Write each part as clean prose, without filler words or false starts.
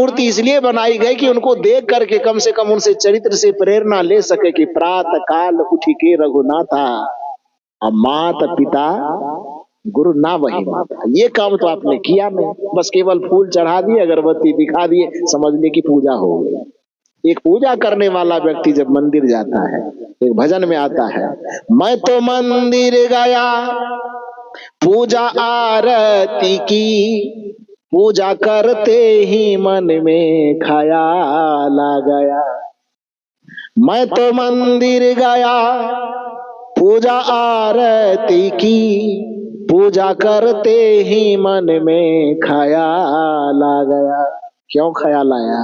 मूर्ति इसलिए बनाई गई कि उनको देख करके कम से कम उनसे चरित्र से प्रेरणा ले सके कि प्रातः काल उठ के रघुनाथा, अब माता पिता गुरु ना वही माता। ये काम तो आपने किया नहीं, बस केवल फूल चढ़ा दिए, अगरबत्ती दिखा दिए, समझने की पूजा हो गई। एक पूजा करने वाला व्यक्ति जब मंदिर जाता है, एक भजन में आता है, मैं तो मंदिर गया पूजा आरती की, पूजा करते ही मन में ख्याल आ गया। मैं तो मंदिर गया पूजा आरती की, पूजा करते ही मन में ख्याल आ गया। क्यों ख्याल आया?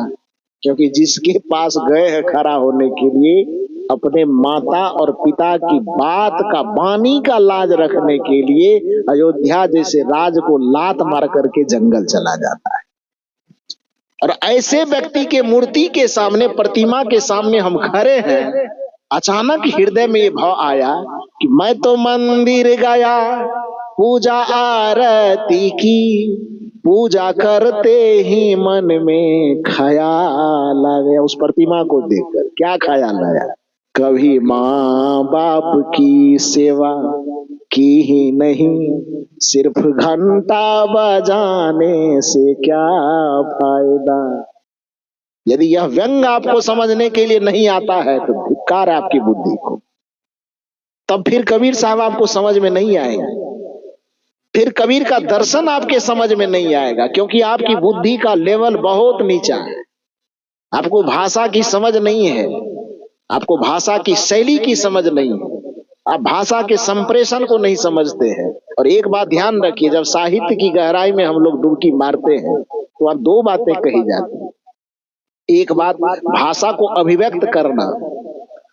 क्योंकि जिसके पास गए हैं खड़ा होने के लिए, अपने माता और पिता की बात का, वाणी का लाज रखने के लिए अयोध्या जैसे राज को लात मार करके जंगल चला जाता है। और ऐसे व्यक्ति के मूर्ति के सामने, प्रतिमा के सामने हम खड़े हैं, अचानक हृदय में ये भाव आया कि मैं तो मंदिर गया पूजा आरती की, पूजा करते ही मन में ख्याल आ गया। उस प्रतिमा को देखकर क्या ख्याल आया? कभी माँ बाप की सेवा की ही नहीं, सिर्फ घंटा बजाने से क्या फायदा। यदि यह व्यंग आपको समझने के लिए नहीं आता है तो धिक्कार है आपकी बुद्धि को। तब फिर कबीर साहब आपको समझ में नहीं आएंगे, फिर कबीर का दर्शन आपके समझ में नहीं आएगा, क्योंकि आपकी बुद्धि का लेवल बहुत नीचा है। आपको भाषा की समझ नहीं है, आपको भाषा की शैली की समझ नहीं है, आप भाषा के संप्रेषण को नहीं समझते हैं। और एक बात ध्यान रखिए, जब साहित्य की गहराई में हम लोग डुबकी मारते हैं तो वहां दो बातें कही जाती हैं। एक बात भाषा को अभिव्यक्त करना,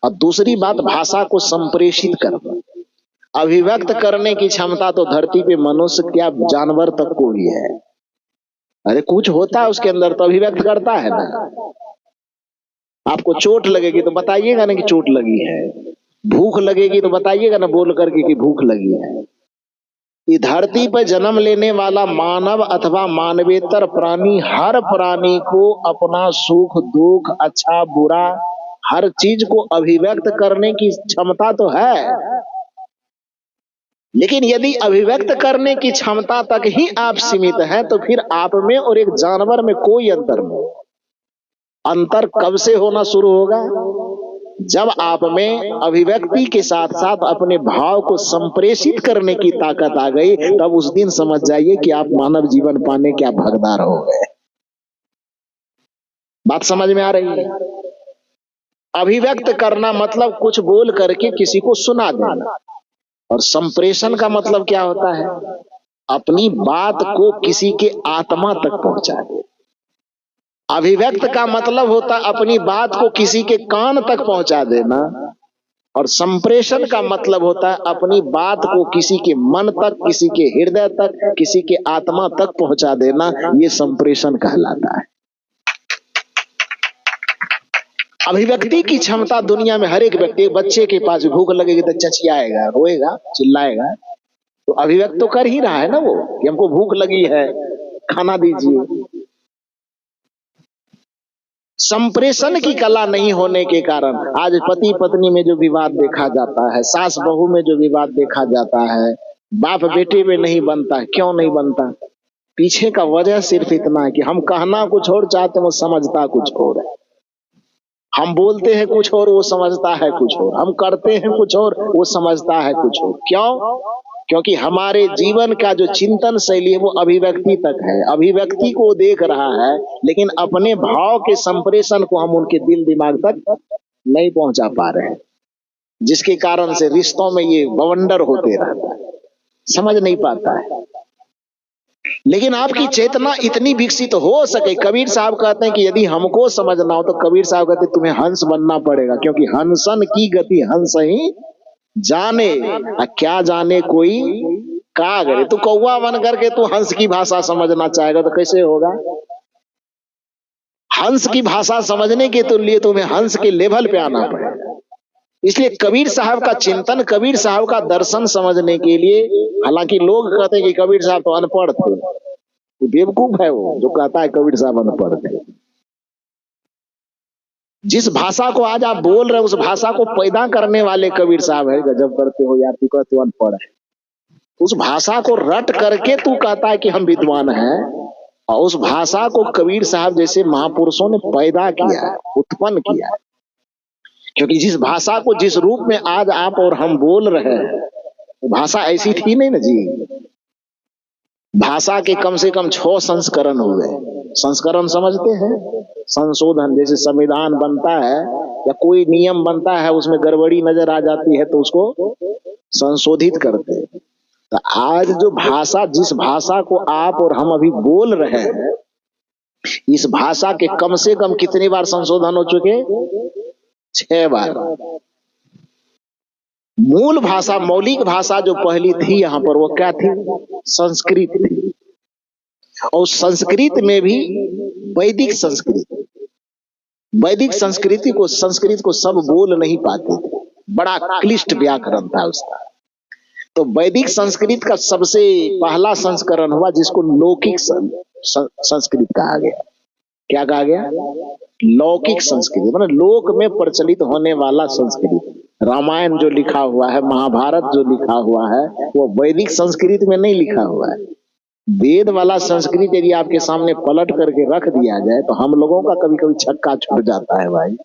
और दूसरी बात भाषा को संप्रेषित करना। अभिव्यक्त करने की क्षमता तो धरती पे मनुष्य क्या, जानवर तक को भी है। अरे कुछ होता है उसके अंदर तो अभिव्यक्त करता है ना। आपको चोट लगेगी तो बताइएगा ना कि चोट लगी है, भूख लगेगी तो बताइएगा ना बोल करके कि भूख लगी है। इस धरती पर जन्म लेने वाला मानव अथवा मानवेतर प्राणी, हर प्राणी को अपना सुख दुख, अच्छा बुरा, हर चीज को अभिव्यक्त करने की क्षमता तो है। लेकिन यदि अभिव्यक्त करने की क्षमता तक ही आप सीमित हैं तो फिर आप में और एक जानवर में कोई अंतर नहीं। अंतर कब से होना शुरू होगा? जब आप में अभिव्यक्ति के साथ साथ अपने भाव को संप्रेषित करने की ताकत आ गई, तब उस दिन समझ जाइए कि आप मानव जीवन पाने के आप हकदार हो गए। बात समझ में आ रही है? अभिव्यक्त करना मतलब कुछ बोल करके किसी को सुना देना, और संप्रेषण का मतलब क्या होता है? अपनी बात को किसी के आत्मा तक पहुंचा दे। अभिव्यक्त का मतलब होता है अपनी बात को किसी के कान तक पहुंचा देना, और संप्रेषण का मतलब होता है अपनी बात को किसी के मन तक, किसी के हृदय तक, किसी के आत्मा तक पहुंचा देना। ये संप्रेषण कहलाता है। अभिव्यक्ति की क्षमता दुनिया में हर एक व्यक्ति, बच्चे के पास भूख लगेगी तो चचियाएगा, रोएगा, चिल्लाएगा, तो अभिव्यक्त तो कर ही रहा है ना वो कि हमको भूख लगी है, खाना दीजिए। संप्रेषण की कला नहीं होने के कारण आज पति पत्नी में जो विवाद देखा जाता है, सास बहू में जो विवाद देखा जाता है, बाप बेटे में नहीं बनता। क्यों नहीं बनता? पीछे का वजह सिर्फ इतना है कि हम कहना कुछ और चाहते हैं, वो समझता कुछ और है। हम बोलते हैं कुछ और, वो समझता है कुछ और। हम करते हैं कुछ और, वो समझता है कुछ और। क्यों? क्योंकि हमारे जीवन का जो चिंतन शैली है वो अभिव्यक्ति तक है। अभिव्यक्ति को देख रहा है, लेकिन अपने भाव के संप्रेषण को हम उनके दिल दिमाग तक नहीं पहुंचा पा रहे हैं, जिसके कारण से रिश्तों में ये बवंडर होते रहता है, समझ नहीं पाता है। लेकिन आपकी चेतना इतनी विकसित हो सके। कबीर साहब कहते हैं कि यदि हमको समझना हो तो कबीर साहब कहते हैं तुम्हें हंस बनना पड़ेगा, क्योंकि हंसन की गति हंस ही जाने, क्या जाने कोई का करे। तू कौवा बन करके तू हंस की भाषा समझना चाहेगा तो कैसे होगा? हंस की भाषा समझने के तो लिए तुम्हें हंस के लेवल पे आना पड़ेगा। इसलिए कबीर साहब का चिंतन, कबीर साहब का दर्शन समझने के लिए, हालांकि लोग कहते हैं कि कबीर साहब तो अनपढ़ थे, बेवकूफ है वो जो कहता है कबीर साहब अनपढ़ थे। जिस भाषा को आज आप बोल रहे हैं उस भाषा को पैदा करने वाले कबीर साहब है। गजब करते हो यार, तू कहते हो अनपढ़ है। उस भाषा को रट करके तू कहता है कि हम विद्वान हैं, और उस भाषा को कबीर साहब जैसे महापुरुषों ने पैदा किया है, उत्पन्न किया है। क्योंकि जिस भाषा को जिस रूप में आज आप और हम बोल रहे हैं, वो भाषा ऐसी थी नहीं ना जी। भाषा के कम से कम 6 संस्करण हुए। संस्करण समझते हैं? संशोधन, जैसे संविधान बनता है या कोई नियम बनता है, उसमें गड़बड़ी नजर आ जाती है तो उसको संशोधित करते हैं। तो आज जो भाषा, जिस भाषा को आप और हम अभी बोल रहे हैं, इस भाषा के कम से कम कितनी बार संशोधन हो चुके? 6 बार। मूल भाषा, मौलिक भाषा जो पहली थी यहाँ पर, वो क्या थी? संस्कृत थी। और संस्कृत में भी वैदिक संस्कृत, वैदिक संस्कृत को सब बोल नहीं पाते थे, बड़ा क्लिष्ट व्याकरण था उसका। तो वैदिक संस्कृत का सबसे पहला संस्करण हुआ जिसको लौकिक संस्कृत कहा गया। क्या कहा गया? लौकिक संस्कृत, मतलब लोक में प्रचलित होने वाला संस्कृत। रामायण जो लिखा हुआ है, महाभारत जो लिखा हुआ है, वो वैदिक संस्कृत में नहीं लिखा हुआ है। वेद वाला संस्कृत यदि आपके सामने पलट करके रख दिया जाए तो हम लोगों का कभी कभी छक्का छूट जाता है भाई।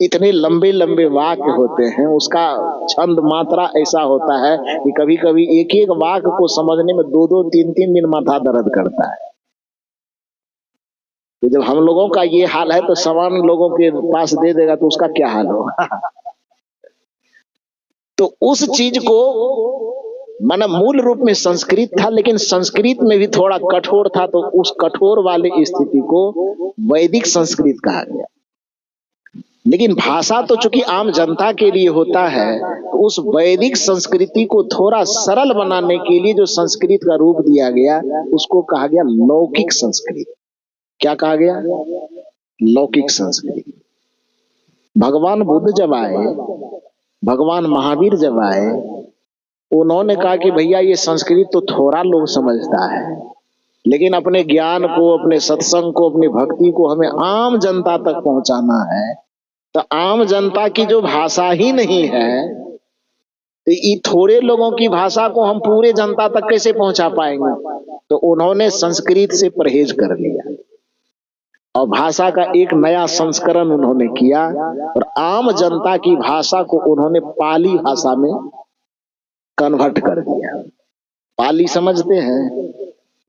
इतने लंबे लंबे वाक्य होते हैं, उसका छंद मात्रा ऐसा होता है कि कभी कभी एक एक वाक्य को समझने में 2-2 3-3 दिन माथा दर्द करता है। तो जब हम लोगों का ये हाल है तो सामान्य लोगों के पास दे देगा तो उसका क्या हाल होगा? तो उस चीज को, माना मूल रूप में संस्कृत था, लेकिन संस्कृत में भी थोड़ा कठोर था, तो उस कठोर वाली स्थिति को वैदिक संस्कृत कहा गया। लेकिन भाषा तो चूंकि आम जनता के लिए होता है, तो उस वैदिक संस्कृति को थोड़ा सरल बनाने के लिए जो संस्कृत का रूप दिया गया, उसको कहा गया लौकिक संस्कृत। क्या कहा गया? लौकिक संस्कृत। भगवान बुद्ध जब आए, भगवान महावीर जब आए, उन्होंने कहा कि भैया ये संस्कृत तो थोड़ा लोग समझता है, लेकिन अपने ज्ञान को, अपने सत्संग को, अपनी भक्ति को हमें आम जनता तक पहुंचाना है। तो आम जनता की जो भाषा ही नहीं है, तो ये थोड़े लोगों की भाषा को हम पूरे जनता तक कैसे पहुंचा पाएंगे? तो उन्होंने संस्कृत से परहेज कर लिया और भाषा का एक नया संस्करण उन्होंने किया, और आम जनता की भाषा को उन्होंने पाली भाषा में कन्वर्ट कर दिया। पाली समझते हैं?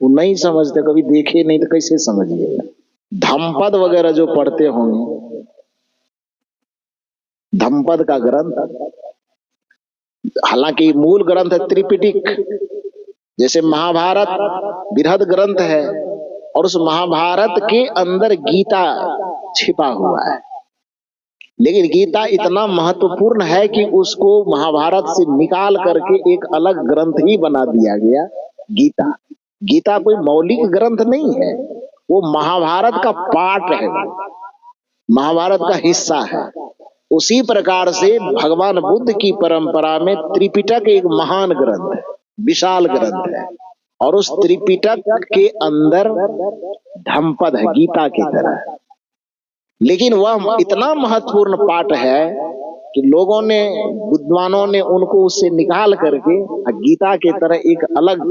वो नहीं समझते, कभी देखे नहीं तो कैसे समझिएगा। धम्पद वगैरह जो पढ़ते होंगे, धम्पद का ग्रंथ, हालांकि मूल ग्रंथ है त्रिपिटक। जैसे महाभारत बृहद ग्रंथ है, और उस महाभारत के अंदर गीता छिपा हुआ है, लेकिन गीता इतना महत्वपूर्ण है कि उसको महाभारत से निकाल करके एक अलग ग्रंथ ही बना दिया गया, गीता। गीता कोई मौलिक ग्रंथ नहीं है, वो महाभारत का पार्ट है, महाभारत का हिस्सा है। उसी प्रकार से भगवान बुद्ध की परंपरा में त्रिपिटक एक महान ग्रंथ है, विशाल ग्रंथ है, और उस त्रिपिटक के अंदर धम्पद है गीता की तरह। लेकिन वह इतना महत्वपूर्ण पाठ है कि लोगों ने, विद्वानों ने उनको उससे निकाल करके गीता के तरह एक अलग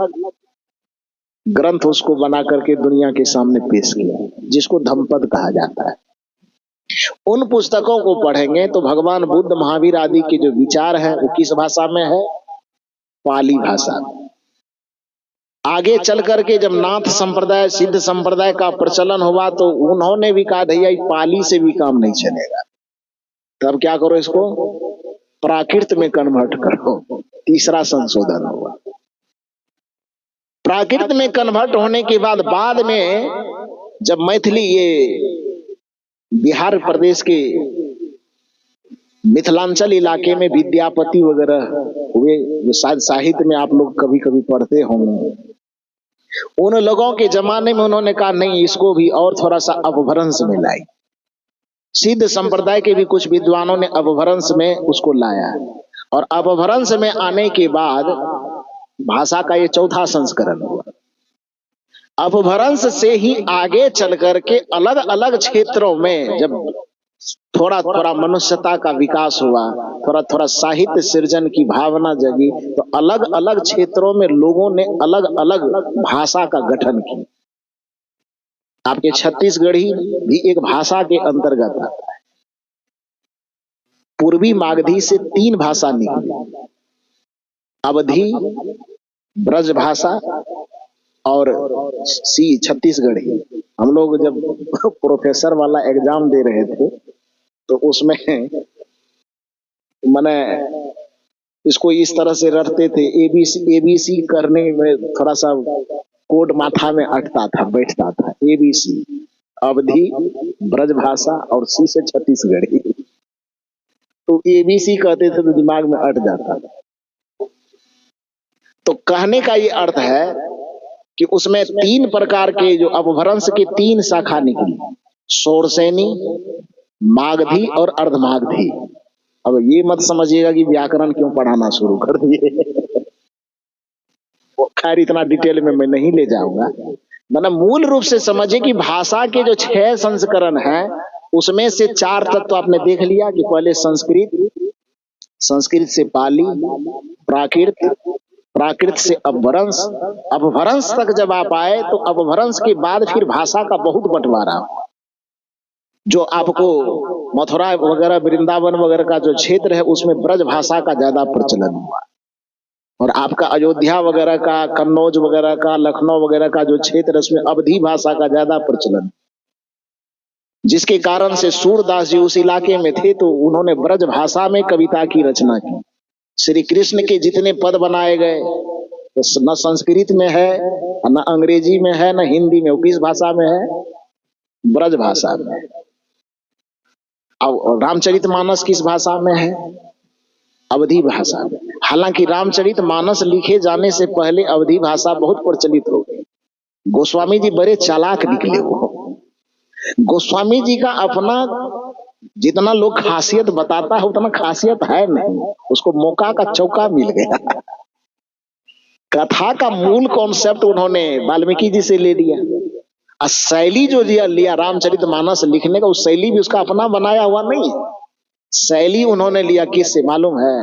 ग्रंथ उसको बना करके दुनिया के सामने पेश किया, जिसको धम्पद कहा जाता है। उन पुस्तकों को पढ़ेंगे तो भगवान बुद्ध, महावीर आदि के जो विचार हैं वो किस भाषा में है? पाली भाषा। आगे चल करके जब नाथ संप्रदाय, सिद्ध संप्रदाय का प्रचलन हुआ तो उन्होंने भी कहा भैया पाली से भी काम नहीं चलेगा, तब क्या करो, इसको प्राकृत में कन्वर्ट करो। तीसरा संशोधन हुआ। प्राकृत में कन्वर्ट होने के बाद में जब मैथिली, ये बिहार प्रदेश के मिथिलांचल इलाके में विद्यापति वगैरह हुए, जो शायद साहित्य में आप लोग कभी कभी पढ़ते होंगे, उन लोगों के जमाने में उन्होंने कहा नहीं, इसको भी और थोड़ा सा अपभ्रंश में लाई। सिद्ध संप्रदाय के भी कुछ विद्वानों ने अपभ्रंश में उसको लाया, और अपभ्रंश में आने के बाद भाषा का ये चौथा संस्करण हुआ। अपभ्रंश से ही आगे चल करके अलग अलग क्षेत्रों में जब थोड़ा थोड़ा मनुष्यता का विकास हुआ, थोड़ा थोड़ा साहित्य सृजन की भावना जगी, तो अलग अलग क्षेत्रों में लोगों ने अलग अलग भाषा का गठन किया। आपके छत्तीसगढ़ी भी एक भाषा के अंतर्गत आता है। पूर्वी मागधी से 3 भाषा निकली, अवधी, ब्रज भाषा और सी छत्तीसगढ़ी। हम लोग जब प्रोफेसर वाला एग्जाम दे रहे थे तो उसमें मैंने इसको इस तरह से रटते थे, एबीसी करने में थोड़ा सा कोड माथा में अटता था, बैठता था। एबीसी, अवधी, ब्रज भाषा और सी से छत्तीसगढ़ी। तो एबीसी कहते थे तो दिमाग में अट जाता था। तो कहने का ये अर्थ है कि उसमें 3 प्रकार के जो अपभ्रंश के 3 शाखा निकली, शोरसैनी, मागधी और अर्धमागधी। अब ये मत समझिएगा कि व्याकरण क्यों पढ़ाना शुरू कर दिए। खैर इतना डिटेल में मैं नहीं ले जाऊंगा। मतलब मूल रूप से समझिए कि भाषा के जो 6 संस्करण हैं उसमें से 4 तत्व आपने देख लिया कि पहले संस्कृत, संस्कृत से पाली, प्राकृत, प्राकृत से अपभ्रंश, अपभ्रंश तक जब आप आए तो अपभ्रंश के बाद फिर भाषा का बहुत बंटवारा हुआ। जो आपको मथुरा वगैरह, वृंदावन वगैरह का जो क्षेत्र है उसमें ब्रज भाषा का ज्यादा प्रचलन हुआ, और आपका अयोध्या वगैरह का, कन्नौज वगैरह का, लखनऊ वगैरह का जो क्षेत्र है उसमें अवधी भाषा का ज्यादा प्रचलन, जिसके कारण से सूरदास जी उस इलाके में थे तो उन्होंने ब्रज भाषा में कविता की रचना की। श्री कृष्ण के जितने पद बनाए गए न संस्कृत में है, न अंग्रेजी में है, न हिंदी में, वो किस भाषा में है? ब्रज भाषा में। अब रामचरितमानस किस भाषा में है? अवधी भाषा में। हालांकि रामचरितमानस लिखे जाने से पहले अवधी भाषा बहुत प्रचलित हो गई। गोस्वामी जी बड़े चालाक निकले वो। गोस्वामी जी का अपना जितना लोग खासियत बताता है उतना खासियत है नहीं, उसको मौका का चौका मिल गया। कथा का मूल कॉन्सेप्ट उन्होंने वाल्मीकि जी से ले लिया, और शैली जो लिया रामचरितमानस लिखने का, उस शैली भी उसका अपना बनाया हुआ नहीं है। शैली उन्होंने लिया किससे मालूम है?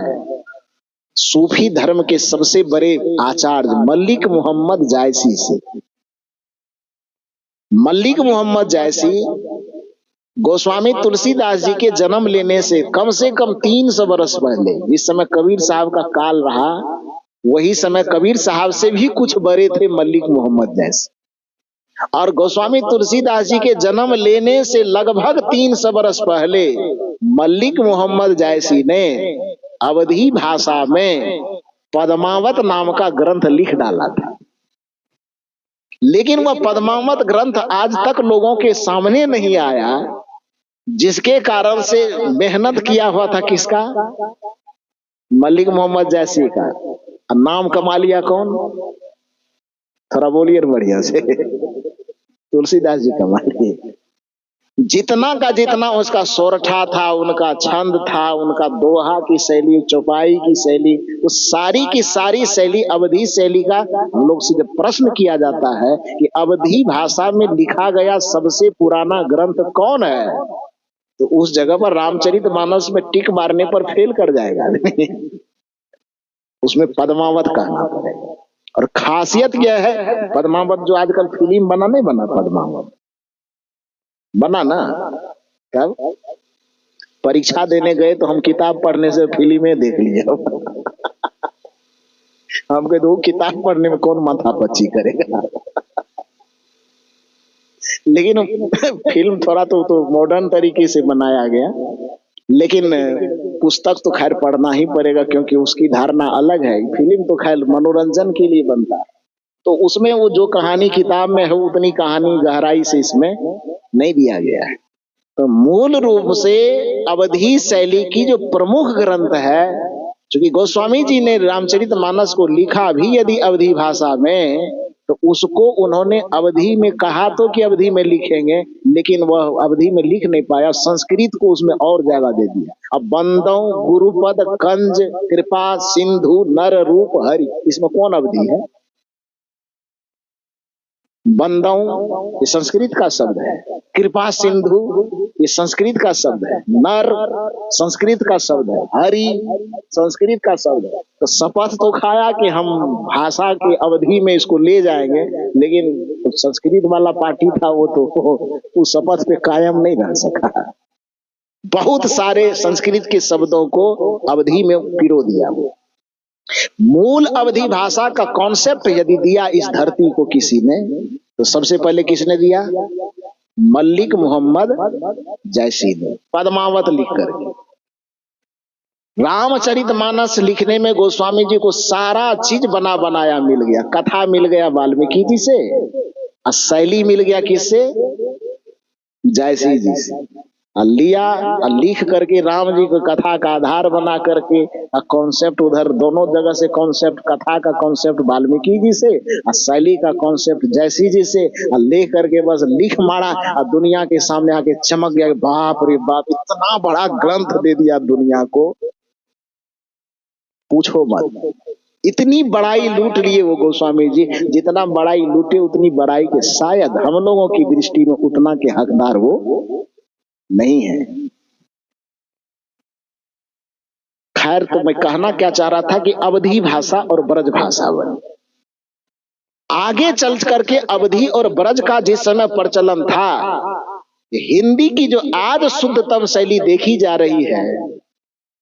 सूफी धर्म के सबसे बड़े आचार्य मलिक मोहम्मद जायसी से। मलिक मोहम्मद जायसी गोस्वामी तुलसीदास जी के जन्म लेने से कम 300 वर्ष पहले, जिस समय कबीर साहब का काल रहा, वही समय कबीर साहब से भी कुछ बड़े थे मलिक मोहम्मद जायसी। और गोस्वामी तुलसीदास जी के जन्म लेने से लगभग 300 वर्ष पहले मलिक मोहम्मद जायसी ने अवधी भाषा में पद्मावत नाम का ग्रंथ लिख डाला था। लेकिन वह पद्मावत ग्रंथ आज तक लोगों के सामने नहीं आया, जिसके कारण से मेहनत किया हुआ था किसका? मलिक मोहम्मद जायसी का। नाम कमा लिया कौन? थोड़ा बोलिए बढ़िया से। तुलसीदास जी कमा लिए। जितना का जितना उसका सोरठा था, उनका छंद था, उनका दोहा की शैली, चौपाई की शैली, उस सारी की सारी शैली अवधी शैली का। हम लोग से जब प्रश्न किया जाता है कि अवधी भाषा में लिखा गया सबसे पुराना ग्रंथ कौन है, तो उस जगह पर रामचरितमानस में टिक मारने पर फेल कर जाएगा। उसमें पद्मावत कहना पड़ेगा। और खासियत यह है, पद्मावत जो आजकल फिल्म बना, नहीं बना? पद्मावत बना ना? कब परीक्षा देने गए तो हम किताब पढ़ने से फिल्में देख लिए। हम कहे तो किताब पढ़ने में कौन माथा पच्ची करेगा। लेकिन फिल्म थोड़ा तो मॉडर्न तरीके से बनाया गया, लेकिन पुस्तक तो खैर पढ़ना ही पड़ेगा क्योंकि उसकी धारणा अलग है। फिल्म तो खैर मनोरंजन के लिए बनता है, तो उसमें वो जो कहानी किताब में है उतनी कहानी गहराई से इसमें नहीं दिया गया है। तो मूल रूप से अवधी शैली की जो प्रमुख ग्रंथ है, क्योंकि गोस्वामी जी ने रामचरितमानस को लिखा भी यदि अवधी भाषा में, तो उसको उन्होंने अवधी में कहा तो कि अवधी में लिखेंगे, लेकिन वह अवधी में लिख नहीं पाया, संस्कृत को उसमें और जगह दे दिया। अब बंदौ गुरुपद कंज कृपा सिंधु नर रूप हरि, इसमें कौन अवधी है? बंदौ ये संस्कृत का शब्द है, कृपा सिंधु ये संस्कृत का शब्द है, नर संस्कृत का शब्द है, हरि संस्कृत का शब्द है। तो शपथ तो खाया कि हम भाषा की अवधि में इसको ले जाएंगे, लेकिन तो संस्कृत वाला पार्टी था वो तो उस शपथ पे कायम नहीं रह सका। बहुत सारे संस्कृत के शब्दों को अवधि में पिरो दिया। मूल अवधि भाषा का कॉन्सेप्ट यदि दिया इस धरती को किसी ने, तो सबसे पहले किसने दिया? मल्लिक मोहम्मद जैसी ने पद्मावत लिख करके। रामचरितमानस लिखने में गोस्वामी जी को सारा चीज बना बनाया मिल गया। कथा मिल गया वाल्मीकि जी से, और शैली मिल गया किससे? जैसी जी से। लिया लिख करके राम जी को कथा का आधार बना करके कॉन्सेप्ट उधर दोनों जगह से कॉन्सेप्ट, कथा का कॉन्सेप्ट वाल्मीकि जी से और शैली का कॉन्सेप्ट जैसी जी से ले करके बस लिख मारा और दुनिया के सामने आके चमक गया। बाप रे बाप, इतना बड़ा ग्रंथ दे दिया दुनिया को, पूछो मत। इतनी बड़ाई लूट लिए वो गोस्वामी जी, जितना बड़ाई लूटे उतनी बड़ाई के शायद हम लोगों की दृष्टि में उतना के हकदार वो नहीं है। खैर, तो मैं कहना क्या चाह रहा था कि अवधी भाषा और ब्रज भाषा बनी। आगे चल करके अवधी और ब्रज का जिस समय प्रचलन था, हिंदी की जो आज शुद्धतम शैली देखी जा रही है,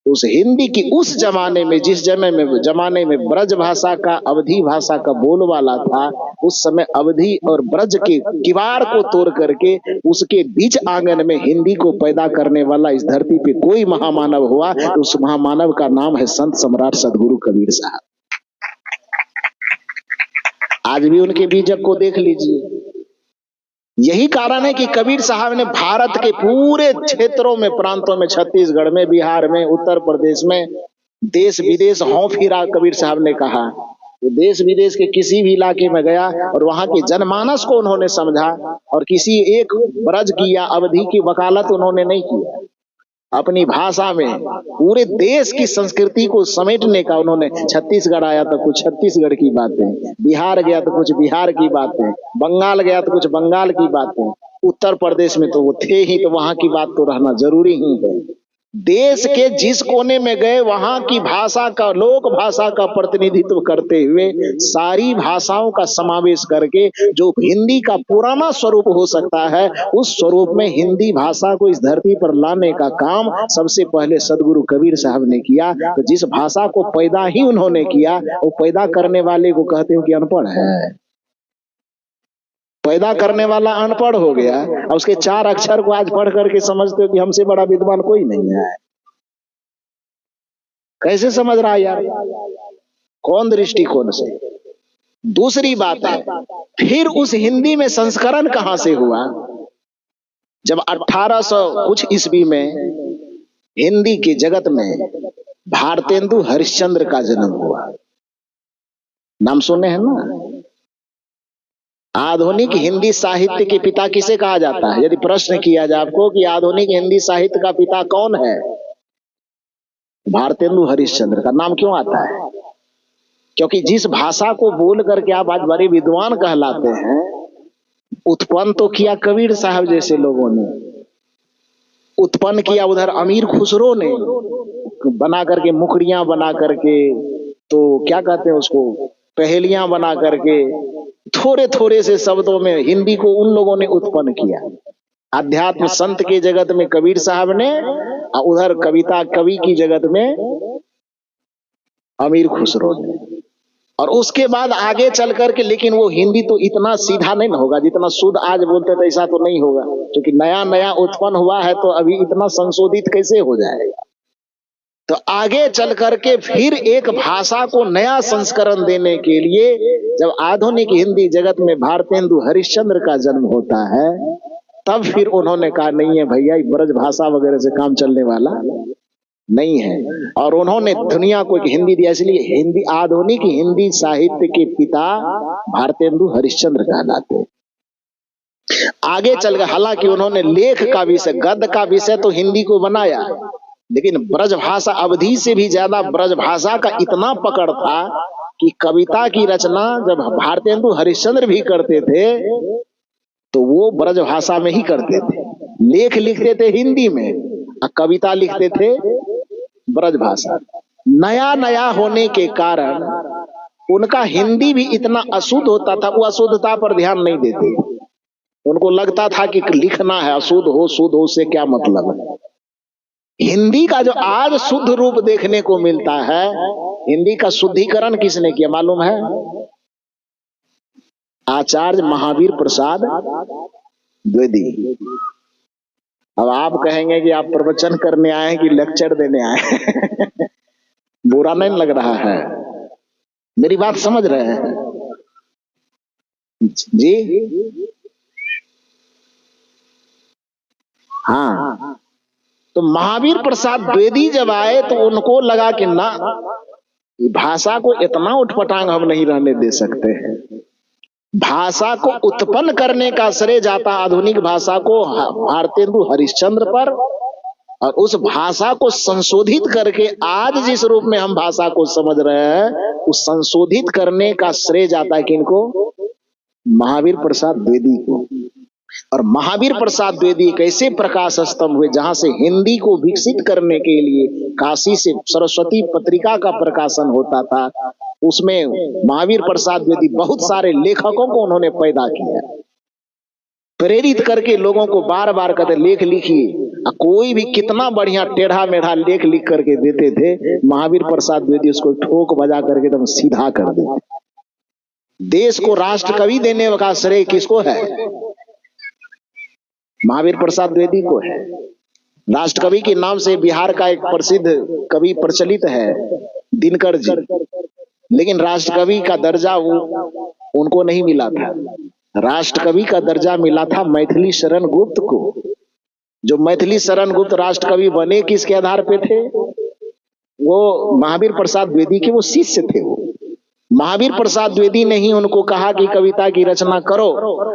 उस हिंदी की उस जमाने में, जिस जमाने में ब्रज भाषा का अवधी भाषा का बोलबाला था, उस समय अवधी और ब्रज के किवाड़ को तोड़ करके उसके बीच आंगन में हिंदी को पैदा करने वाला इस धरती पे कोई महामानव हुआ, तो उस महामानव का नाम है संत सम्राट सदगुरु कबीर साहब। आज भी उनके बीजक को देख लीजिए। यही कारण है कि कबीर साहब ने भारत के पूरे क्षेत्रों में, प्रांतों में, छत्तीसगढ़ में, बिहार में, उत्तर प्रदेश में, देश विदेश हों फिरा। कबीर साहब ने कहा तो देश विदेश के किसी भी इलाके में गया और वहां के जनमानस को उन्होंने समझा, और किसी एक ब्रज की या अवधि की वकालत उन्होंने नहीं किया। अपनी भाषा में पूरे देश की संस्कृति को समेटने का उन्होंने, छत्तीसगढ़ आया तो कुछ छत्तीसगढ़ की बातें, बिहार गया तो कुछ बिहार की बातें, बंगाल गया तो कुछ बंगाल की बातें, उत्तर प्रदेश में तो वो थे ही, तो वहां की बात तो रहना जरूरी ही है। देश के जिस कोने में गए वहां की भाषा का, लोक भाषा का प्रतिनिधित्व करते हुए सारी भाषाओं का समावेश करके जो हिंदी का पुराना स्वरूप हो सकता है, उस स्वरूप में हिंदी भाषा को इस धरती पर लाने का काम सबसे पहले सदगुरु कबीर साहब ने किया। तो जिस भाषा को पैदा ही उन्होंने किया, वो पैदा करने वाले को कहते हो कि अनपढ़ है। पैदा करने वाला अनपढ़ हो गया और उसके 4 अक्षर को आज पढ़ करके समझते हो कि हमसे बड़ा विद्वान कोई नहीं है। कैसे समझ रहा है यार, कौन दृष्टिकोण से? दूसरी बात है, फिर उस हिंदी में संस्करण कहां से हुआ? जब 1800 कुछ ईस्वी में हिंदी के जगत में भारतेंदु हरिश्चंद्र का जन्म हुआ। नाम सुने हैं ना? आधुनिक हिंदी साहित्य के पिता किसे कहा जाता है? यदि प्रश्न किया जाए आपको कि आधुनिक हिंदी साहित्य का पिता कौन है, भारतेंदु हरिश्चंद्र का नाम क्यों आता है? क्योंकि जिस भाषा को बोल करके आप आज बड़े विद्वान कहलाते हैं, उत्पन्न तो किया कबीर साहब जैसे लोगों ने, उत्पन्न किया उधर अमीर खुसरो ने, बना करके मुखड़ियां बना करके, तो क्या कहते हैं उसको, पहेलियां बना करके, थोड़े थोड़े से शब्दों में हिंदी को उन लोगों ने उत्पन्न किया। अध्यात्म संत के जगत में कबीर साहब ने, और उधर कविता कवि की जगत में अमीर खुसरो ने। और उसके बाद आगे चल करके, लेकिन वो हिंदी तो इतना सीधा नहीं होगा जितना शुद्ध आज बोलते थे, ऐसा तो नहीं होगा, क्योंकि नया नया उत्पन्न हुआ है, तो अभी इतना संशोधित कैसे हो जाएगा। तो आगे चल करके फिर एक भाषा को नया संस्करण देने के लिए जब आधुनिक हिंदी जगत में भारतेंदु हरिश्चंद्र का जन्म होता है, तब फिर उन्होंने कहा नहीं है भैया, ब्रज भाषा वगैरह से काम चलने वाला नहीं है, और उन्होंने दुनिया को एक हिंदी दिया। इसलिए हिंदी, आधुनिक हिंदी साहित्य के पिता भारतेंदु हरिश्चंद्र कहलाते। आगे चल गए, हालांकि उन्होंने लेख का विषय, गद्य का विषय तो हिंदी को बनाया, लेकिन ब्रजभाषा अवधि से भी ज्यादा ब्रजभाषा का इतना पकड़ था कि कविता की रचना जब भारतेंदु हरिश्चंद्र भी करते थे तो वो ब्रजभाषा में ही करते थे। लेख लिखते थे हिंदी में और कविता लिखते थे ब्रजभाषा। नया नया होने के कारण उनका हिंदी भी इतना अशुद्ध होता था, वो अशुद्धता पर ध्यान नहीं देते। उनको लगता था कि लिखना है, अशुद्ध हो शुद्ध हो से क्या मतलब है। हिंदी का जो आज शुद्ध रूप देखने को मिलता है, हिंदी का शुद्धिकरण किसने किया मालूम है? आचार्य महावीर प्रसाद द्विवेदी। अब आप कहेंगे कि आप प्रवचन करने आए कि लेक्चर देने आए बुरा नहीं लग रहा है? मेरी बात समझ रहे हैं जी? हाँ, तो महावीर प्रसाद द्विवेदी जब आए तो उनको लगा कि ना, भाषा को इतना उठपटांग हम नहीं रहने दे सकते हैं। भाषा को उत्पन्न करने का श्रेय जाता आधुनिक भाषा को भारतेंदु हरिश्चंद्र पर, और उस भाषा को संशोधित करके आज जिस रूप में हम भाषा को समझ रहे हैं, उस संशोधित करने का श्रेय जाता है किनको? महावीर प्रसाद द्विवेदी को। और महावीर प्रसाद द्विवेदी एक ऐसे प्रकाश स्तंभ हुए जहां से हिंदी को विकसित करने के लिए काशी से सरस्वती पत्रिका का प्रकाशन होता था। उसमें महावीर प्रसाद द्विवेदी बहुत सारे लेखकों को उन्होंने पैदा किया, प्रेरित करके लोगों को बार बार कहते लेख लिखिए। कोई भी कितना बढ़िया टेढ़ा मेढ़ा लेख लिख करके देते थे, महावीर प्रसाद द्विवेदी उसको ठोक बजा करके एकदम सीधा कर देते। देश को राष्ट्र कवि देने का श्रेय किसको है? महावीर प्रसाद द्विवेदी को है। राष्ट्र कवि के नाम से बिहार का एक प्रसिद्ध कवि प्रचलित है, दिनकर जी, लेकिन राष्ट्र कवि का दर्जा उनको नहीं मिला था। राष्ट्र कवि का दर्जा मिला था मैथिली शरण गुप्त को। जो मैथिली शरण गुप्त राष्ट्र कवि बने किसके आधार पे थे? वो महावीर प्रसाद द्विवेदी के वो शिष्य थे। वो महावीर प्रसाद द्विवेदी ने ही उनको कहा कि कविता की रचना करो,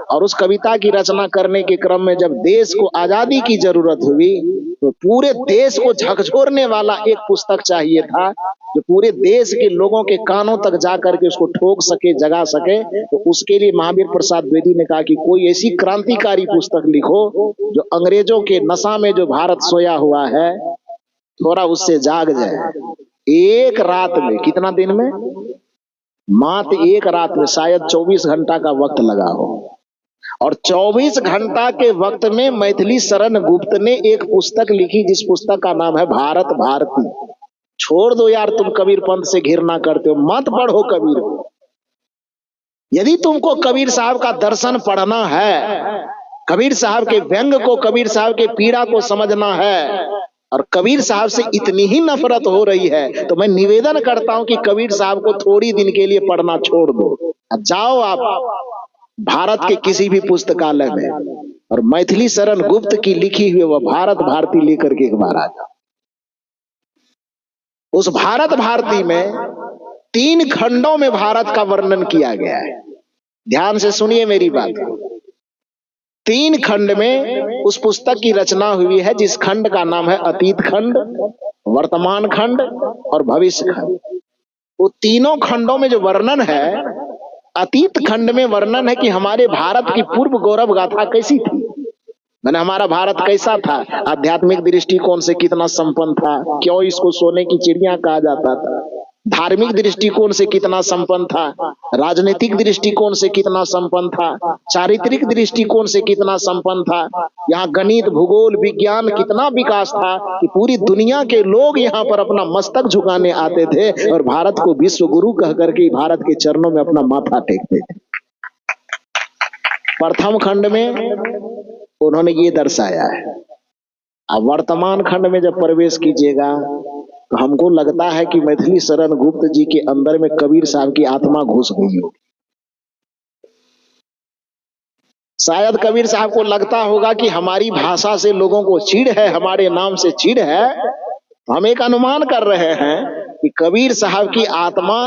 और उस कविता की रचना करने के क्रम में जब देश को आजादी की जरूरत हुई तो पूरे देश को झकझोरने वाला एक पुस्तक चाहिए था जो पूरे देश के लोगों के कानों तक जाकर के उसको ठोक सके, जगा सके। तो उसके लिए महावीर प्रसाद द्विवेदी ने कहा कि कोई ऐसी क्रांतिकारी पुस्तक लिखो जो अंग्रेजों के नशा में जो भारत सोया हुआ है थोड़ा उससे जाग जाए। एक रात में, कितना दिन में? मात्र एक रात में, शायद 24 घंटा का वक्त लगा हो। और 24 घंटा के वक्त में मैथिली शरण गुप्त ने एक पुस्तक लिखी जिस पुस्तक का नाम है भारत भारती। छोड़ दो यार, तुम कबीर पंथ से घृणा करते हो, मत पढ़ो कबीर को। यदि तुमको कबीर साहब का दर्शन पढ़ना है, कबीर साहब के व्यंग को, कबीर साहब के पीड़ा को समझना है, और कबीर साहब से इतनी ही नफरत हो रही है, तो मैं निवेदन करता हूं कि कबीर साहब को थोड़ी दिन के लिए पढ़ना छोड़ दो। जाओ आप भारत के किसी भी पुस्तकालय में और मैथिली शरण गुप्त की लिखी हुई वह भारत भारती लेकर के एक बार आ जाओ। उस भारत भारती में 3 खंडों में भारत का वर्णन किया गया है। ध्यान से सुनिए मेरी बात। 3 खंड में उस पुस्तक की रचना हुई है, जिस खंड का नाम है अतीत खंड, वर्तमान खंड और भविष्य खंड। वो तीनों खंडों में जो वर्णन है, अतीत खंड में वर्णन है कि हमारे भारत की पूर्व गौरव गाथा कैसी थी, मैंने हमारा भारत कैसा था, आध्यात्मिक दृष्टिकोण से कितना संपन्न था, क्यों इसको सोने की चिड़िया कहा जाता था, धार्मिक दृष्टिकोण से कितना संपन्न था, राजनीतिक दृष्टिकोण से कितना संपन्न था, चारित्रिक दृष्टिकोण से कितना संपन्न था, यहाँ गणित भूगोल विज्ञान कितना विकास था कि पूरी दुनिया के लोग यहाँ पर अपना मस्तक झुकाने आते थे और भारत को विश्व गुरु कह करके भारत के चरणों में अपना माथा टेकते थे। प्रथम खंड में उन्होंने ये दर्शाया है। अब वर्तमान खंड में जब प्रवेश कीजिएगा तो हमको लगता है कि मैथिली शरण गुप्त जी के अंदर में कबीर साहब की आत्मा घुस गई हो। शायद कबीर साहब को लगता होगा कि हमारी भाषा से लोगों को चिढ़ है, हमारे नाम से चिढ़ है। हम एक अनुमान कर रहे हैं कि कबीर साहब की आत्मा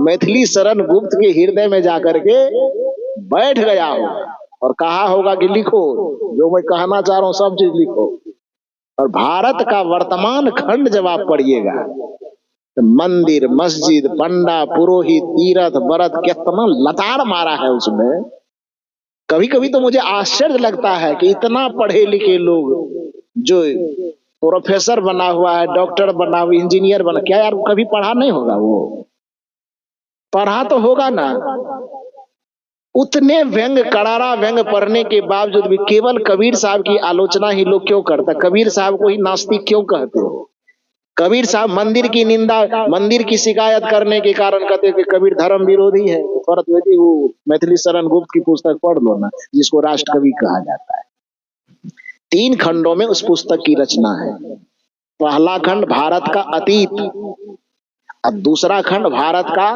मैथिली शरण गुप्त के हृदय में जाकर के बैठ गया होगा और कहा होगा कि लिखो, जो मैं कहना चाह रहा हूं सब चीज लिखो। और भारत का वर्तमान खंड जब आप पढ़िएगा तो मंदिर, मस्जिद, पंडा, पुरोहित, तीर्थ, व्रत कितना लताड़ मारा है उसमें। कभी कभी तो मुझे आश्चर्य लगता है कि इतना पढ़े लिखे लोग जो प्रोफेसर बना हुआ है, डॉक्टर बना हुआ, इंजीनियर बना, क्या यार कभी पढ़ा नहीं होगा? वो पढ़ा तो होगा ना। उतने व्यंग, करारा व्यंग पढ़ने के बावजूद भी केवल कबीर साहब की आलोचना ही लोग क्यों करता? कबीर साहब को ही नास्तिक क्यों कहते हो? कबीर साहब मंदिर की निंदा, मंदिर की शिकायत करने के कारण कहते कि कबीर धर्म विरोधी है। फर्क वही, वो मैथिली शरण गुप्त की पुस्तक पढ़ लो ना, जिसको राष्ट्र कवि कहा जाता है। 3 खंडों में उस पुस्तक की रचना है। पहला खंड भारत का अतीत, और दूसरा खंड भारत का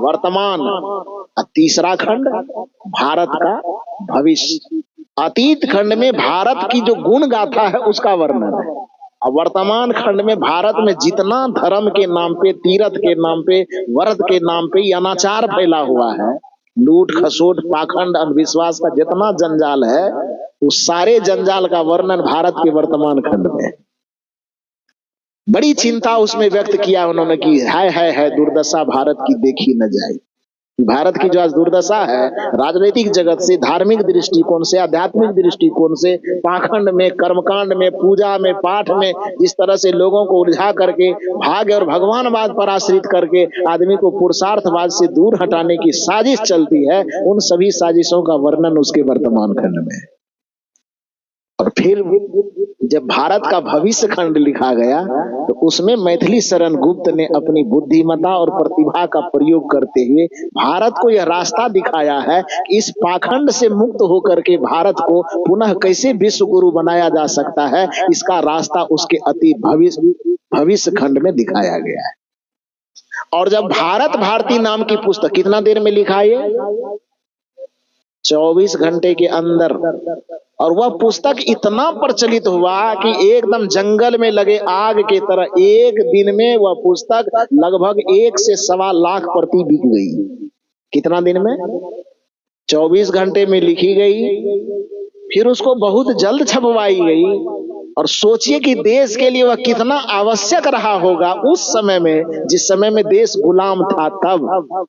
वर्तमान, और तीसरा खंड भारत का भविष्य। अतीत खंड में भारत की जो गुण गाथा है उसका वर्णन है, और वर्तमान खंड में भारत में जितना धर्म के नाम पे, तीर्थ के नाम पे, व्रत के नाम पे अनाचार फैला हुआ है, लूट खसोट, पाखंड, अंधविश्वास का जितना जंजाल है, उस सारे जंजाल का वर्णन भारत के वर्तमान खंड में है। बड़ी चिंता उसमें व्यक्त किया उन्होंने कि है दुर्दशा भारत की देखी न जाए। भारत की जो आज दुर्दशा है, राजनीतिक जगत से, धार्मिक दृष्टिकोण से, आध्यात्मिक दृष्टिकोण से, पाखंड में, कर्मकांड में, पूजा में, पाठ में, जिस तरह से लोगों को उलझा करके भाग्य और भगवानवाद पर आश्रित करके आदमी को पुरुषार्थवाद से दूर हटाने की साजिश चलती है, उन सभी साजिशों का वर्णन उसके वर्तमान खंड में है। और फिर जब भारत का भविष्य खंड लिखा गया तो उसमें मैथिली शरण गुप्त ने अपनी बुद्धिमता और प्रतिभा का प्रयोग करते हुए भारत को यह रास्ता दिखाया है कि इस पाखंड से मुक्त होकर के भारत को पुनः कैसे विश्व गुरु बनाया जा सकता है। इसका रास्ता उसके अति भविष्य खंड में दिखाया गया है। और जब भारत भारती नाम की पुस्तक कितना देर में लिखा है? 24 घंटे के अंदर। और वह पुस्तक इतना प्रचलित हुआ कि एकदम जंगल में लगे आग के तरह एक दिन में वह पुस्तक लगभग 1 से 1.25 लाख प्रति बिक गई। कितना दिन में? 24 घंटे में लिखी गई, फिर उसको बहुत जल्द छपवाई गई। और सोचिए कि देश के लिए वह कितना आवश्यक रहा होगा उस समय में, जिस समय में देश गुलाम था। तब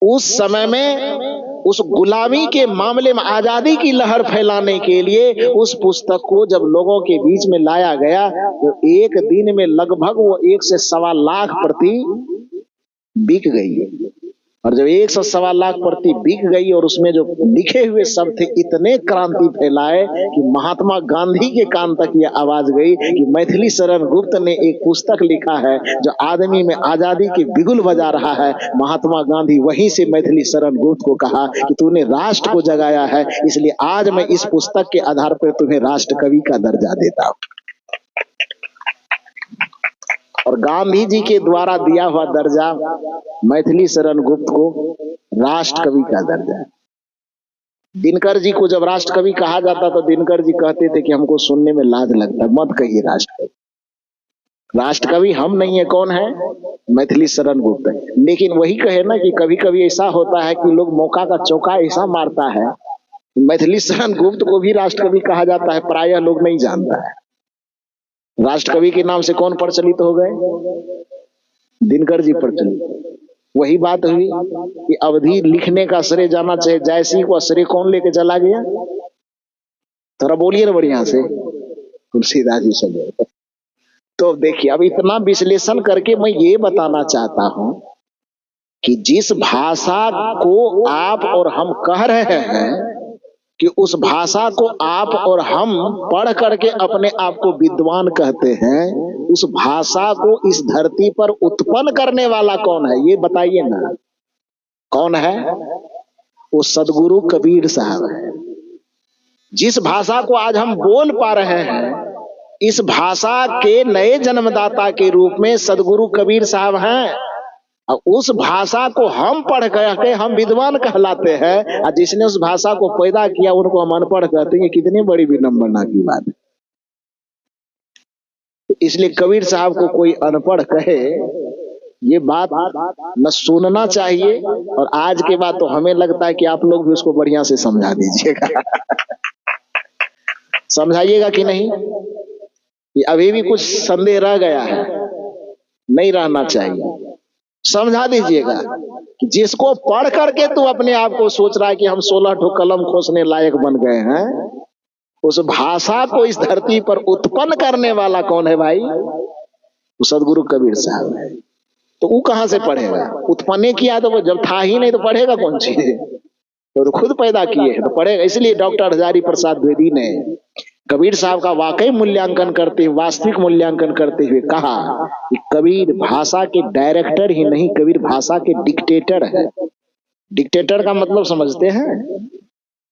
उस समय में उस गुलामी के मामले में आजादी की लहर फैलाने के लिए उस पुस्तक को जब लोगों के बीच में लाया गया तो एक दिन में लगभग वो 1 से 1.25 लाख प्रति बिक गई। और जब 1 से 1.25 लाख प्रति बिक गई और उसमें जो लिखे हुए शब्द थे इतने क्रांति फैलाए कि महात्मा गांधी के कान तक यह आवाज गई कि मैथिली शरण गुप्त ने एक पुस्तक लिखा है जो आदमी में आजादी के बिगुल बजा रहा है। महात्मा गांधी वहीं से मैथिली शरण गुप्त को कहा कि तूने राष्ट्र को जगाया है, इसलिए आज मैं इस पुस्तक के आधार पर तुम्हें राष्ट्र कवि का दर्जा देता हूं। और गांधी जी के द्वारा दिया हुआ दर्जा मैथिली शरण गुप्त को राष्ट्र कवि का दर्जा। दिनकर जी को जब राष्ट्र कवि कहा जाता तो दिनकर जी कहते थे कि हमको सुनने में लाज लगता, मत कहिए राष्ट्र कवि। राष्ट्र कवि हम नहीं है, कौन है? मैथिली शरण गुप्त है। लेकिन वही कहे ना कि कभी कभी ऐसा होता है कि लोग मौका का चौका ऐसा मारता है, मैथिली शरण गुप्त को भी राष्ट्र कवि कहा जाता है, प्रायः लोग नहीं जानता है। राष्ट्र कवि के नाम से कौन प्रचलित हो गए? दिनकर जी प्रचलित। वही बात हुई कि अवधि लिखने का श्रेय जाना चाहिए, जयसिंह को श्रेय कौन लेके चला गया? थोड़ा बोलिए ना बढ़िया से। तुलसीदास जी से। तो देखिए, अब इतना विश्लेषण करके मैं ये बताना चाहता हूं कि जिस भाषा को आप और हम कह रहे हैं कि उस भाषा को आप और हम पढ़ करके अपने आप को विद्वान कहते हैं, उस भाषा को इस धरती पर उत्पन्न करने वाला कौन है? ये बताइए ना, कौन है? वो सदगुरु कबीर साहब है। जिस भाषा को आज हम बोल पा रहे हैं, इस भाषा के नए जन्मदाता के रूप में सदगुरु कबीर साहब हैं। और उस भाषा को हम पढ़ करके हम विद्वान कहलाते हैं, और जिसने उस भाषा को पैदा किया उनको हम अनपढ़ कहते हैं। कितनी बड़ी विडंबना की बात है। इसलिए कबीर साहब को कोई अनपढ़ कहे, ये बात न सुनना चाहिए। और आज के बाद तो हमें लगता है कि आप लोग भी उसको बढ़िया से समझा दीजिएगा। समझाइएगा कि नहीं? कि अभी भी कुछ संदेह रह गया है, नहीं रहना चाहिए। समझा दीजिएगा कि जिसको पढ़ करके तू अपने आप को सोच रहा है कि हम 16 ठो कलम खोसने लायक बन गए हैं, उस भाषा को इस धरती पर उत्पन्न करने वाला कौन है भाई? वो सदगुरु कबीर साहब है। तो वो कहां से पढ़ेगा? उत्पन्न किया तो वो जब था ही नहीं तो पढ़ेगा कौन चीज? तो खुद पैदा किए हैं तो पढ़ेगा। इसलिए डॉक्टर हजारी प्रसाद द्विवेदी ने कबीर साहब का वाकई मूल्यांकन करते हुए, वास्तविक मूल्यांकन करते हुए कहा कि कबीर भाषा के डायरेक्टर ही नहीं, कबीर भाषा के डिक्टेटर है। डिक्टेटर का मतलब समझते हैं?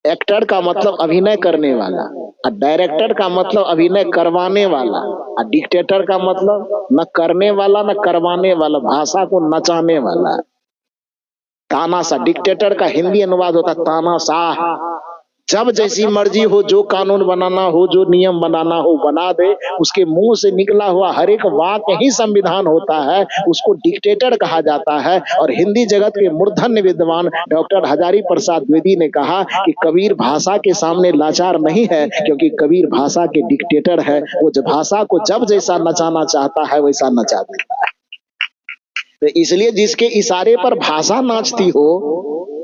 एक्टर का मतलब अभिनय करने वाला, और डायरेक्टर का मतलब अभिनय करवाने वाला, और डिक्टेटर का मतलब न करने वाला न करवाने वाला, भाषा को नचाने वाला। तानाशाह, डिक्टेटर का हिंदी अनुवाद होता तानाशाह। जब जैसी मर्जी हो, जो कानून बनाना हो, जो नियम बनाना हो बना दे, उसके मुंह से निकला हुआ हर एक वाक्य ही संविधान होता है, उसको डिक्टेटर कहा जाता है। और हिंदी जगत के मूर्धन्य विद्वान डॉक्टर हजारी प्रसाद द्विवेदी ने कहा कि कबीर भाषा के सामने लाचार नहीं है, क्योंकि कबीर भाषा के डिक्टेटर है। वो भाषा को जब जैसा नचाना चाहता है वैसा नचा देता है। तो इसलिए जिसके इशारे पर भाषा नाचती हो,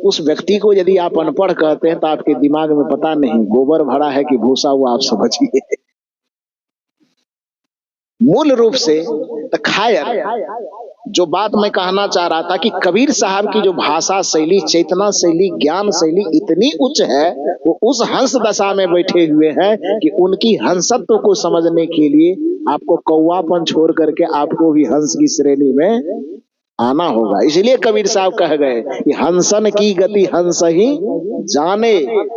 उस व्यक्ति को यदि आप अनपढ़ कहते हैं तो आपके दिमाग में पता नहीं गोबर भरा है कि भूसा हुआ, आप समझिए। मूल रूप से तो खैर, जो बात मैं कहना चाह रहा था कि कबीर साहब की जो भाषा शैली, चेतना शैली, ज्ञान शैली इतनी उच्च है, वो उस हंस दशा में बैठे हुए हैं कि उनकी हंसत्व को समझने के लिए आपको कौवापन छोड़ करके आपको भी हंस की श्रेणी में आना होगा। इसलिए कबीर साहब कह गए कि हंसन की गति हंस ही जाने,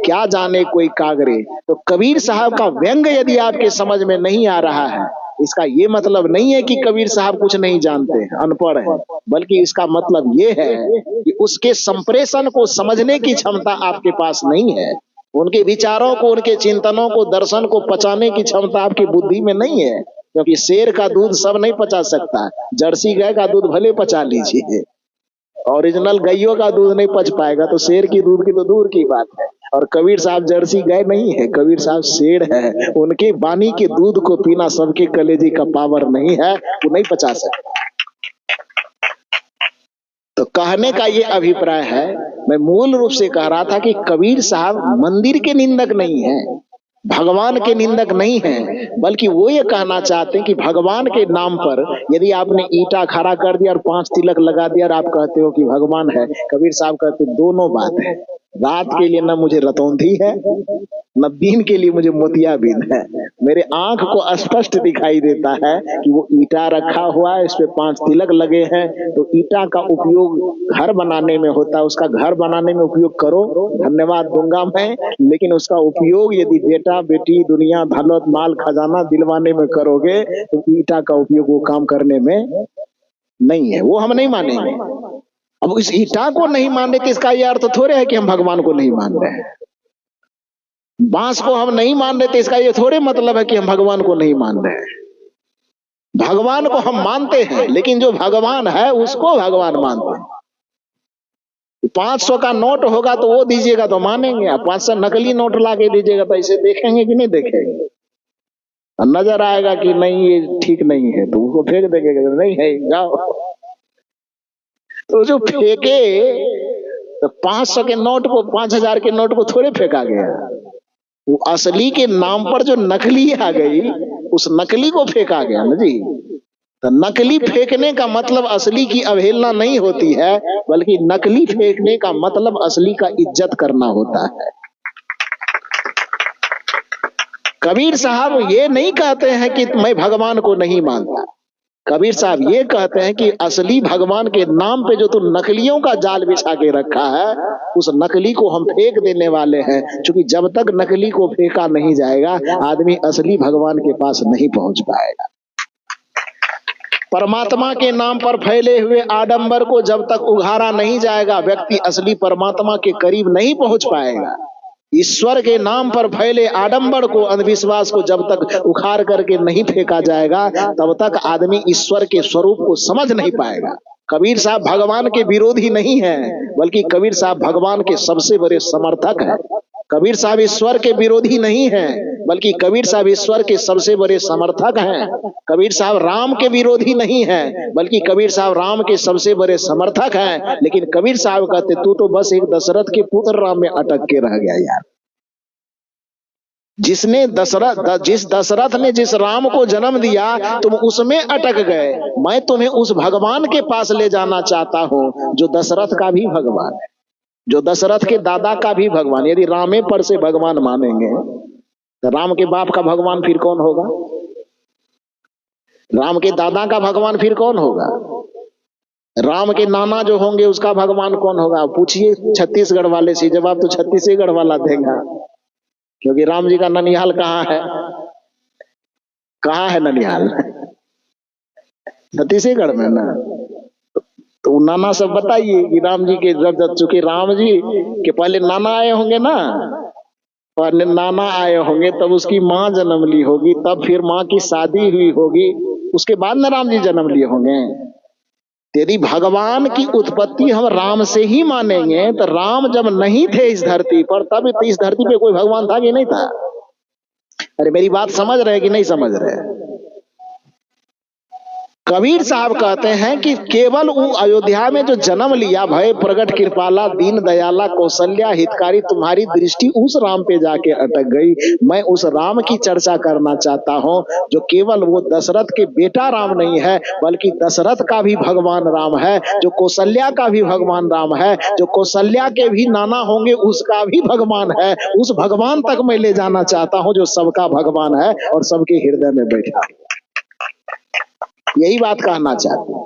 क्या जाने कोई कागरे। तो कबीर साहब का व्यंग यदि आपके समझ में नहीं आ रहा है, इसका ये मतलब नहीं है कि कबीर साहब कुछ नहीं जानते, अनपढ़ है, बल्कि इसका मतलब ये है कि उसके संप्रेषण को समझने की क्षमता आपके पास नहीं है। उनके विचारों को, उनके चिंतनों को, दर्शन को पचाने की क्षमता आपकी बुद्धि में नहीं है। क्योंकि शेर का दूध सब नहीं पचा सकता, जर्सी गाय का दूध भले पचा लीजिए, ओरिजिनल गायों का दूध नहीं पच पाएगा, तो शेर की दूध की तो दूर की बात है। और कबीर साहब जर्सी गाय नहीं है, कबीर साहब शेर है। उनके वाणी के दूध को पीना सबके कलेजी का पावर नहीं है, वो नहीं पचा सकता। तो कहने का ये अभिप्राय है, मैं मूल रूप से कह रहा था कि कबीर साहब मंदिर के निंदक नहीं है, भगवान के निंदक नहीं है, बल्कि वो ये कहना चाहते हैं कि भगवान के नाम पर यदि आपने ईंटा खड़ा कर दिया और 5 तिलक लगा दिया और आप कहते हो कि भगवान है, कबीर साहब कहते दोनों बात है। रात के लिए न मुझे रतौंधी है, न दिन के लिए मुझे मोतियाबिंद है। मेरे आंख को स्पष्ट दिखाई देता है कि वो ईंटा रखा हुआ है, इस पे 5 तिलक लगे हैं। तो ईंटा का उपयोग घर बनाने में होता है, उसका घर बनाने में उपयोग करो, धन्यवाद दूंगा मैं। लेकिन उसका उपयोग यदि बेटा बेटी, दुनिया, दौलत, माल, खजाना दिलवाने में करोगे तो ईंटा का उपयोग वो काम करने में नहीं है, वो हम नहीं मानेंगे। अब इस ईंटा को नहीं मानने के इसका यह अर्थ थोड़े है कि हम भगवान को नहीं मान रहे हैं। बांस को हम नहीं मान रहे थे, इसका ये थोड़े मतलब है कि हम भगवान को नहीं मान रहे हैं। भगवान को हम मानते हैं, लेकिन जो भगवान है उसको भगवान मानते हैं। 500 का नोट होगा तो वो दीजिएगा तो मानेंगे, आप 500 नकली नोट ला के दीजिएगा तो इसे देखेंगे कि नहीं देखेंगे? नजर आएगा कि नहीं ये ठीक नहीं है तो उसको फेंक देंगे, नहीं है जाओ। तो जो फेंके तो 500 के नोट को, 5000 के नोट को थोड़े फेंका गया, वो असली के नाम पर जो नकली आ गई उस नकली को फेंका गया ना जी। तो नकली फेंकने का मतलब असली की अवहेलना नहीं होती है, बल्कि नकली फेंकने का मतलब असली का इज्जत करना होता है। कबीर साहब ये नहीं कहते हैं कि मैं भगवान को नहीं मानता, कबीर साहब ये कहते हैं कि असली भगवान के नाम पे जो तू नकलियों का जाल बिछा के रखा है, उस नकली को हम फेंक देने वाले हैं। क्योंकि जब तक नकली को फेंका नहीं जाएगा, आदमी असली भगवान के पास नहीं पहुंच पाएगा। परमात्मा के नाम पर फैले हुए आडंबर को जब तक उघारा नहीं जाएगा, व्यक्ति असली परमात्मा के करीब नहीं पहुंच पाएगा। ईश्वर के नाम पर फैले आडंबर को, अंधविश्वास को जब तक उखाड़ करके नहीं फेंका जाएगा, तब तक आदमी ईश्वर के स्वरूप को समझ नहीं पाएगा। कबीर साहब भगवान के विरोधी नहीं है, बल्कि कबीर साहब भगवान के सबसे बड़े समर्थक हैं। कबीर साहब ईश्वर के विरोधी नहीं हैं, बल्कि कबीर साहब ईश्वर के सबसे बड़े समर्थक हैं। कबीर साहब राम के विरोधी नहीं हैं, बल्कि कबीर साहब राम के सबसे बड़े समर्थक हैं। लेकिन कबीर साहब कहते तू तो बस एक दशरथ के पुत्र राम में अटक के रह गया यार। जिस दशरथ ने जिस राम को जन्म दिया तुम उसमें अटक गए। मैं तुम्हें उस भगवान के पास ले जाना चाहता हूं जो दशरथ का भी भगवान है, जो दशरथ के दादा का भी भगवान। यदि रामे पर से भगवान मानेंगे तो राम के बाप का भगवान फिर कौन होगा? राम के दादा का भगवान फिर कौन होगा? राम के नाना जो होंगे उसका भगवान कौन होगा? पूछिए छत्तीसगढ़ वाले से, जवाब तो छत्तीसगढ़ वाला देगा, क्योंकि राम जी का ननिहाल कहाँ है? कहाँ है ननिहाल? छत्तीसगढ़ में ना। तो नाना सब बताइए कि राम जी के जब चूंकि राम जी के पहले नाना आए होंगे ना, पहले नाना आए होंगे, तब उसकी माँ जन्म ली होगी, तब फिर माँ की शादी हुई होगी, उसके बाद न राम जी जन्म लिए होंगे। यदि भगवान की उत्पत्ति हम राम से ही मानेंगे तो राम जब नहीं थे इस धरती पर, तब इस धरती पे कोई भगवान था कि नहीं था? अरे मेरी बात समझ रहे कि नहीं समझ रहे? कबीर साहब कहते हैं कि केवल वो अयोध्या में जो जन्म लिया, भय प्रगट कृपाला दीन दयाला कौशल्या हितकारी, तुम्हारी दृष्टि उस राम पे जाके अटक गई। मैं उस राम की चर्चा करना चाहता हूं जो केवल वो दशरथ के बेटा राम नहीं है, बल्कि दशरथ का भी भगवान राम है, जो कौशल्या का भी भगवान राम है, जो कौशल्या के भी नाना होंगे उसका भी भगवान है। उस भगवान तक मैं ले जाना चाहता हूं जो सबका भगवान है और सबके हृदय में बैठा है। यही बात कहना चाहते हैं।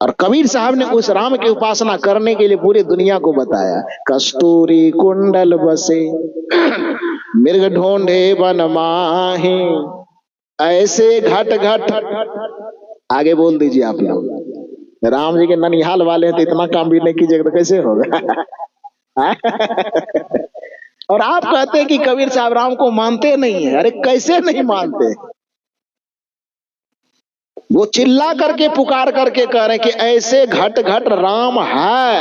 और कबीर साहब ने उस राम की उपासना करने के लिए पूरी दुनिया को बताया। कस्तूरी कुंडल बसे मृग ढूंढे वन माही, ऐसे घट घट। आगे बोल दीजिए आप लोग। राम जी के ननिहाल वाले हैं तो इतना काम भी नहीं कीजिएगा तो कैसे होगा? और आप कहते हैं कि कबीर साहब राम को मानते नहीं है। अरे कैसे नहीं मानते? वो चिल्ला करके पुकार करके कह रहे कि ऐसे घट घट राम है।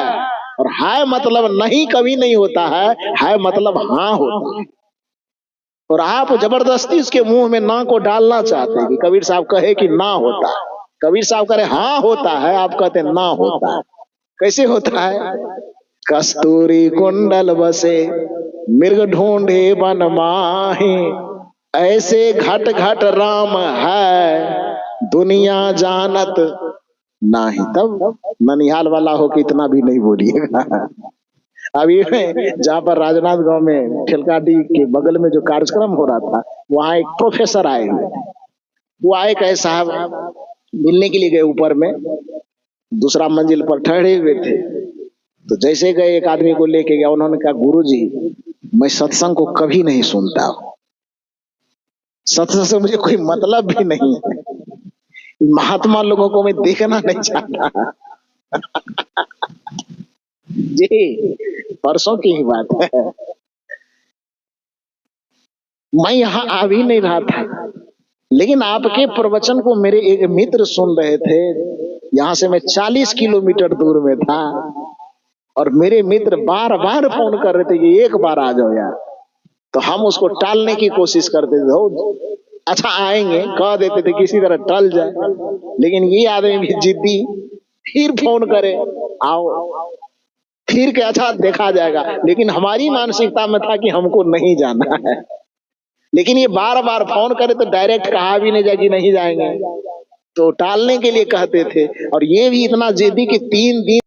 और है मतलब नहीं कभी नहीं होता है मतलब हाँ होता है। और आप जबरदस्ती उसके मुंह में ना को डालना चाहते हैं कि कबीर साहब कहे कि ना होता है, कबीर साहब कहे हाँ होता है, आप कहते ना होता है। कैसे होता है? कस्तूरी कुंडल बसे मृग ढूंढे वन माही, ऐसे घट घट राम है दुनिया जानत नहीं। तब ननिहाल वाला हो कि इतना भी नहीं बोलिएगा। अभी जहाँ पर राजनाथ गांव में ठेलकाडी के बगल में जो कार्यक्रम हो रहा था, वहाँ एक प्रोफेसर आए हुए। वो आए कहे साहब मिलने के लिए गए, ऊपर में दूसरा मंजिल पर ठहरे हुए थे। तो जैसे गए एक आदमी को लेके गया, उन्होंने कहा गुरुजी मैं सत्संग को कभी नहीं सुनता हूँ, सत्संग से मुझे कोई मतलब भी नहीं है, महात्मा लोगों को मैं देखना नहीं चाहता। जी परसों की ही बात है, मैं यहाँ आ भी नहीं रहा था, लेकिन आपके प्रवचन को मेरे एक मित्र सुन रहे थे। यहाँ से मैं 40 किलोमीटर दूर में था और मेरे मित्र बार बार फोन कर रहे थे कि एक बार आ जाओ यार। तो हम उसको टालने की कोशिश करते थे, अच्छा आएंगे कह देते थे किसी तरह टल जाए। लेकिन ये आदमी भी जिद्दी, फिर फोन करे आओ, फिर के अच्छा देखा जाएगा। लेकिन हमारी मानसिकता में था कि हमको नहीं जाना है, लेकिन ये बार बार फोन करे तो डायरेक्ट कहा भी नहीं जाए कि नहीं जाएंगे, तो टालने के लिए कहते थे। और ये भी इतना जिद्दी कि 3 दिन